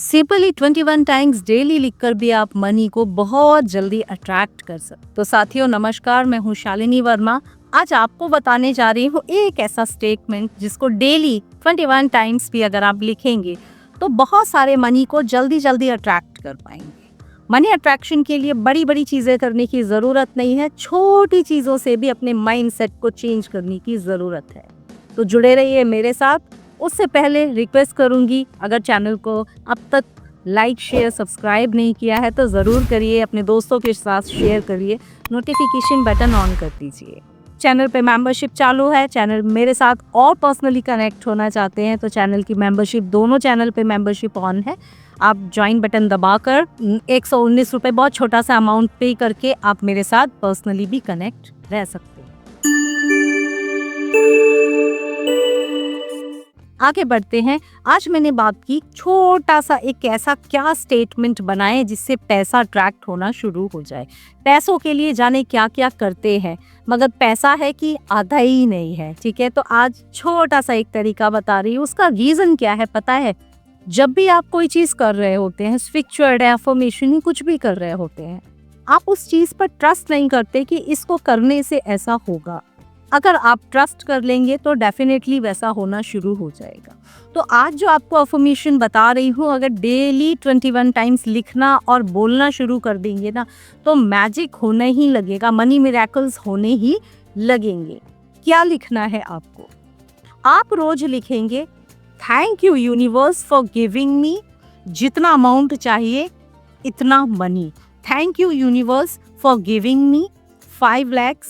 Simply 21 times daily लिखकर भी आप मनी को बहुत जल्दी अट्रैक्ट कर सकते। तो साथियों नमस्कार, मैं हूँ शालिनी वर्मा। आज आपको बताने जा रही हूँ एक ऐसा स्टेटमेंट जिसको डेली 21 टाइम्स भी अगर आप लिखेंगे तो बहुत सारे मनी को जल्दी जल्दी अट्रैक्ट कर पाएंगे। मनी अट्रैक्शन के लिए बड़ी बड़ी चीज़ें करने की ज़रूरत नहीं है, छोटी चीज़ों से भी अपने माइंड सेट को चेंज करने की ज़रूरत है। तो जुड़े रहिए मेरे साथ। उससे पहले रिक्वेस्ट करूंगी, अगर चैनल को अब तक लाइक शेयर सब्सक्राइब नहीं किया है तो ज़रूर करिए, अपने दोस्तों के साथ शेयर करिए, नोटिफिकेशन बटन ऑन कर दीजिए। चैनल पे मेंबरशिप चालू है, चैनल मेरे साथ और पर्सनली कनेक्ट होना चाहते हैं तो चैनल की मेंबरशिप, दोनों चैनल पे मेंबरशिप ऑन है। आप ज्वाइन बटन दबाकर 119 रुपये बहुत छोटा सा अमाउंट पे करके आप मेरे साथ पर्सनली भी कनेक्ट रह सकते हैं। आगे बढ़ते हैं। आज मैंने बात की छोटा सा एक ऐसा क्या स्टेटमेंट बनाएं जिससे पैसा अट्रैक्ट होना शुरू हो जाए। पैसों के लिए जाने क्या क्या करते हैं, मगर पैसा है कि आधा ही नहीं है। ठीक है, तो आज छोटा सा एक तरीका बता रही हूँ। उसका रीजन क्या है पता है? जब भी आप कोई चीज कर रहे होते हैं, स्पिरिचुअल एफर्मेशन ही कुछ भी कर रहे होते हैं, आप उस चीज पर ट्रस्ट नहीं करते कि इसको करने से ऐसा होगा। अगर आप ट्रस्ट कर लेंगे तो डेफिनेटली वैसा होना शुरू हो जाएगा। तो आज जो आपको अफर्मेशन बता रही हूँ, अगर डेली 21 टाइम्स लिखना और बोलना शुरू कर देंगे ना तो मैजिक होने ही लगेगा, मनी मिरेकल्स होने ही लगेंगे। क्या लिखना है आपको? आप रोज लिखेंगे, thank you universe for giving me जितना अमाउंट चाहिए इतना money. Thank you universe for giving me 5 lakh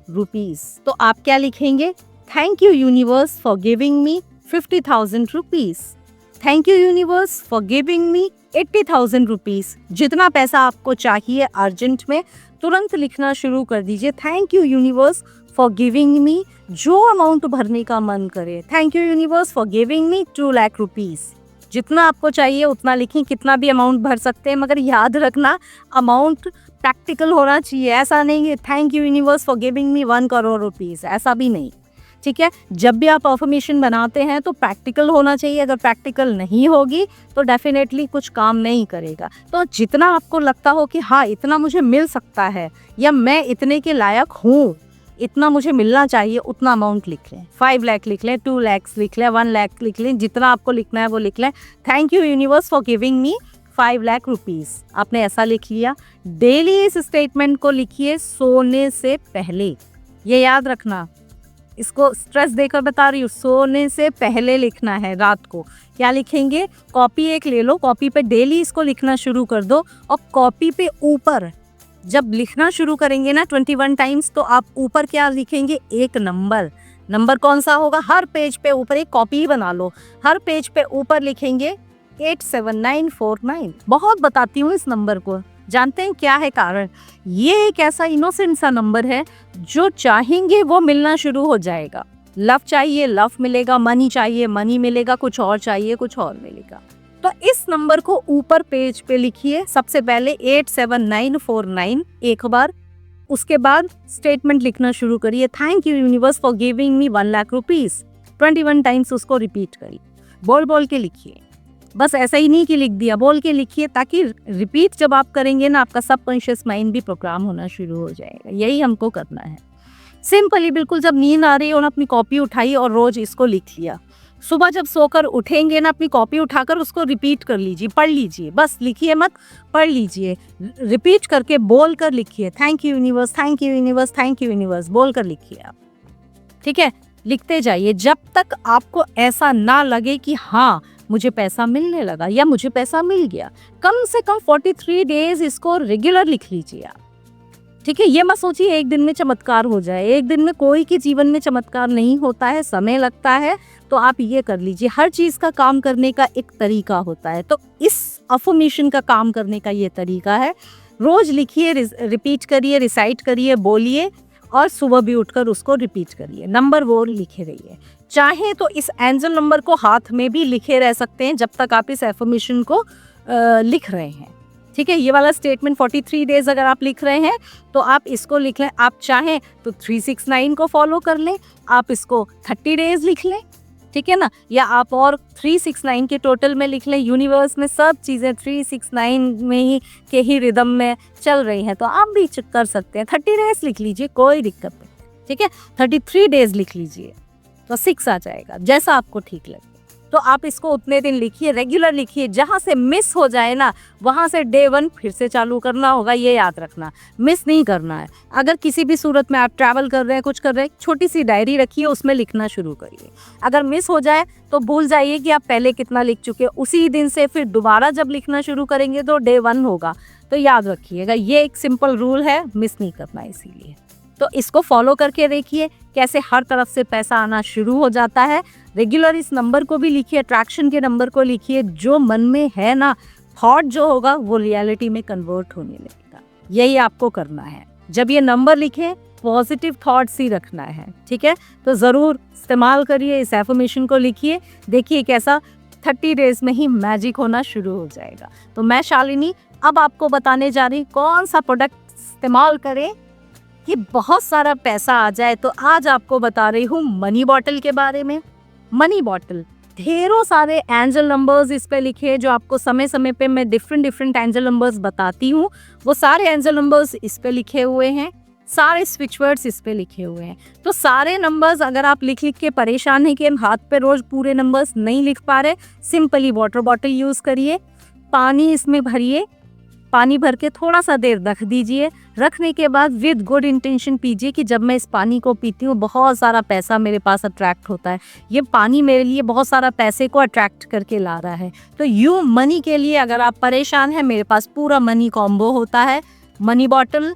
rupees. तो आप क्या लिखेंगे? Thank you universe for giving me 50,000 rupees. Thank you universe for giving me 80,000 rupees. जितना पैसा आपको चाहिए अर्जेंट में तुरंत लिखना शुरू कर दीजिए। Thank you universe for giving me, जो अमाउंट भरने का मन करे। Thank you universe for giving me 2 lakh rupees. जितना आपको चाहिए उतना लिखें, कितना भी अमाउंट भर सकते हैं, मगर याद रखना अमाउंट प्रैक्टिकल होना चाहिए। ऐसा नहीं है thank you universe for giving me 1 crore rupees, ऐसा भी नहीं। ठीक है, जब भी आप अफर्मेशन बनाते हैं तो प्रैक्टिकल होना चाहिए। अगर प्रैक्टिकल नहीं होगी तो डेफिनेटली कुछ काम नहीं करेगा। तो जितना आपको लगता हो कि हाँ इतना मुझे मिल सकता है या मैं इतने के लायक हूँ, इतना मुझे मिलना चाहिए, उतना अमाउंट लिख लें। 5 लाख लिख लें, 2 लाख लिख लें, 1 लाख लिख लें, जितना आपको लिखना है वो लिख लें। Thank you universe for giving me 5 lakh rupees. आपने ऐसा लिख लिया। डेली इस स्टेटमेंट को लिखिए सोने से पहले। ये याद रखना, इसको स्ट्रेस देकर बता रही हूँ, सोने से पहले लिखना है रात को। क्या लिखेंगे? कॉपी एक ले लो, कॉपी पे डेली इसको लिखना शुरू कर दो और कॉपी पे ऊपर जब लिखना शुरू करेंगे ना 21 टाइम्स तो आप ऊपर क्या लिखेंगे? एक नंबर। नंबर कौन सा होगा? हर पेज पे ऊपर एक कॉपी बना लो, हर पेज पे ऊपर लिखेंगे 87949। बहुत बताती हूँ इस नंबर को। जानते हैं क्या है कारण? ये एक ऐसा इनोसेंट सा नंबर है, जो चाहेंगे वो मिलना शुरू हो जाएगा। लव चाहिए लव मिलेगा, मनी चाहिए मनी मिलेगा, कुछ और चाहिए कुछ और मिलेगा। तो इस नंबर को ऊपर पेज पे लिखिए। सबसे पहले 87949 एक बार, उसके बाद स्टेटमेंट लिखना शुरू करिए, thank you universe for giving me 1 lakh rupees. 21 times उसको रिपीट करिए, बोल बोल के लिखिए। बस ऐसा ही नहीं कि लिख दिया, बोल के लिखिए, ताकि रिपीट जब आप करेंगे ना आपका सबकॉन्शियस माइंड भी प्रोग्राम होना शुरू हो जाएगा। यही हमको करना है। सिंपली बिल्कुल जब नींद आ रही हो ना अपनी कॉपी उठाई और रोज इसको लिख लिया। सुबह जब सोकर उठेंगे ना अपनी कॉपी उठाकर उसको रिपीट कर लीजिए, पढ़ लीजिए। बस लिखिए मत, पढ़ लीजिए। रिपीट करके बोल कर लिखिए, thank you universe thank you universe thank you universe बोल कर लिखिए आप। ठीक है, लिखते जाइए जब तक आपको ऐसा ना लगे कि हाँ मुझे पैसा मिलने लगा या मुझे पैसा मिल गया। कम से कम 43 डेज इसको रेगुलर लिख लीजिए आप। ठीक है, ये मत सोचिए एक दिन में चमत्कार हो जाए। एक दिन में कोई के जीवन में चमत्कार नहीं होता है, समय लगता है। तो आप ये कर लीजिए, हर चीज का काम करने का एक तरीका होता है। तो इस अफर्मेशन का काम करने का ये तरीका है। रोज लिखिए, रिपीट करिए, रिसाइट करिए, बोलिए और सुबह भी उठकर उसको रिपीट करिए। नंबर वो लिखे रहिए। चाहे तो इस एंजल नंबर को हाथ में भी लिखे रह सकते हैं जब तक आप इस अफर्मेशन को लिख रहे हैं। ठीक है, ये वाला स्टेटमेंट 43 डेज अगर आप लिख रहे हैं तो आप इसको लिख लें। आप चाहें तो 369 को फॉलो कर लें, आप इसको 30 डेज लिख लें। ठीक है ना। या आप और 369 के टोटल में लिख लें, यूनिवर्स में सब चीज़ें 369 में ही के ही रिदम में चल रही हैं, तो आप भी कर सकते हैं। 30 डेज लिख लीजिए, कोई दिक्कत नहीं, ठीक है। 33 डेज लिख लीजिए तो 6 आ जाएगा, जैसा आपको ठीक लगे। तो आप इसको उतने दिन लिखिए, रेगुलर लिखिए। जहाँ से मिस हो जाए ना, वहाँ से डे 1 फिर से चालू करना होगा, ये याद रखना, मिस नहीं करना है। अगर किसी भी सूरत में आप ट्रैवल कर रहे हैं, कुछ कर रहे हैं, छोटी सी डायरी रखिए, उसमें लिखना शुरू करिए। अगर मिस हो जाए तो भूल जाइए कि आप पहले कितना लिख चुके हैं। उसी दिन से फिर दोबारा जब लिखना शुरू करेंगे तो डे 1 होगा। तो याद रखिएगा, ये एक सिंपल रूल है, मिस नहीं करना इसीलिए। तो इसको फॉलो करके देखिए कैसे हर तरफ से पैसा आना शुरू हो जाता है। रेगुलर इस नंबर को भी लिखिए, अट्रैक्शन के नंबर को लिखिए। जो मन में है ना, थॉट जो होगा वो रियलिटी में कन्वर्ट होने लगेगा। यही आपको करना है। जब ये नंबर लिखें, पॉजिटिव थॉट्स ही रखना है, ठीक है। तो ज़रूर इस्तेमाल करिए, इस एफर्मेशन को लिखिए, देखिए कैसा 30 डेज में ही मैजिक होना शुरू हो जाएगा। तो मैं शालिनी अब आपको बताने जा रही कौन सा प्रोडक्ट इस्तेमाल करें कि बहुत सारा पैसा आ जाए। तो आज आपको बता रही हूँ मनी बॉटल के बारे में। मनी बॉटल, ढेरों सारे एंजल नंबर्स इस पे लिखे, जो आपको समय समय पे मैं डिफरेंट एंजल नंबर्स बताती हूँ। वो सारे एंजल नंबर्स इस पे लिखे हुए हैं, सारे स्विच वर्ड्स इस पे लिखे हुए हैं। तो सारे नंबर्स अगर आप लिख के परेशान हैं कि हम हाथ पे रोज पूरे नंबर्स नहीं लिख पा रहे, सिंपली वाटर बॉटल यूज करिए, पानी इसमें भरिए, पानी भर के थोड़ा सा देर रख दीजिए। रखने के बाद विद गुड इंटेंशन पीजिए कि जब मैं इस पानी को पीती हूँ बहुत सारा पैसा मेरे पास अट्रैक्ट होता है। ये पानी मेरे लिए बहुत सारा पैसे को अट्रैक्ट करके ला रहा है। तो यू मनी के लिए अगर आप परेशान हैं, मेरे पास पूरा मनी कॉम्बो होता है। Money bottle,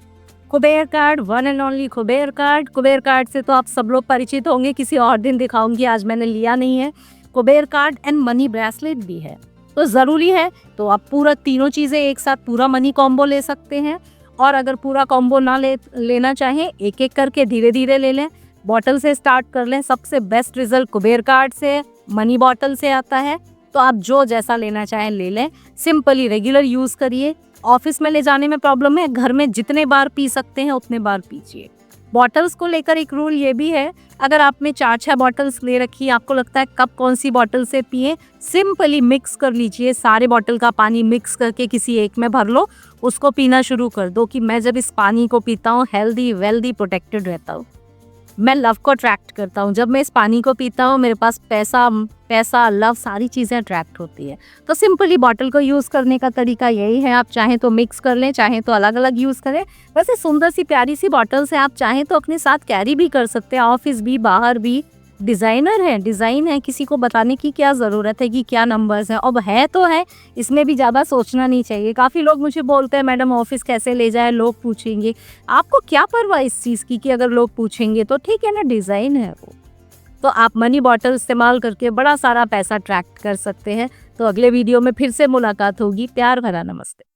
Kuber card, one and only Kuber card. Kuber card से तो आप सब लोग परिचित होंगे, किसी और दिन दिखाऊंगी, आज मैंने लिया नहीं है। Kuber card and money bracelet भी है। तो ज़रूरी है तो आप पूरा तीनों चीज़ें एक साथ पूरा मनी कॉम्बो ले सकते हैं। और अगर पूरा कॉम्बो ना लेना चाहें, एक एक करके धीरे धीरे ले लें। बॉटल से स्टार्ट कर लें। सबसे बेस्ट रिजल्ट कुबेर कार्ड से, मनी बॉटल से आता है। तो आप जो जैसा लेना चाहें ले लें। सिंपली रेगुलर यूज़ करिए। ऑफिस में ले जाने में प्रॉब्लम है, घर में जितने बार पी सकते हैं उतने बार पीजिए। बॉटल्स को लेकर एक रूल ये भी है, अगर आपने 4-6 बॉटल्स ले रखी है, आपको लगता है कब कौन सी बॉटल से पिए, सिंपली मिक्स कर लीजिए। सारे बॉटल का पानी मिक्स करके किसी एक में भर लो, उसको पीना शुरू कर दो कि मैं जब इस पानी को पीता हूँ हेल्दी वेल्दी प्रोटेक्टेड रहता हूँ। मैं लव को अट्रैक्ट करता हूँ। जब मैं इस पानी को पीता हूँ मेरे पास पैसा लव सारी चीज़ें अट्रैक्ट होती है। तो सिंपली बॉटल को यूज़ करने का तरीका यही है। आप चाहें तो मिक्स कर लें, चाहें तो अलग अलग यूज़ करें। वैसे सुंदर सी प्यारी सी बॉटल से आप चाहें तो अपने साथ कैरी भी कर सकते हैं, ऑफिस भी बाहर भी। डिज़ाइनर है, डिज़ाइन है, किसी को बताने की क्या ज़रूरत है कि क्या नंबर्स हैं। अब है तो है, इसमें भी ज़्यादा सोचना नहीं चाहिए। काफ़ी लोग मुझे बोलते हैं मैडम ऑफिस कैसे ले जाए, लोग पूछेंगे। आपको क्या परवाह इस चीज़ की कि अगर लोग पूछेंगे, तो ठीक है ना, डिज़ाइन है वो। तो आप मनी बॉटल इस्तेमाल करके बड़ा सारा पैसा अट्रैक्ट कर सकते हैं। तो अगले वीडियो में फिर से मुलाकात होगी। प्यार भरा नमस्ते।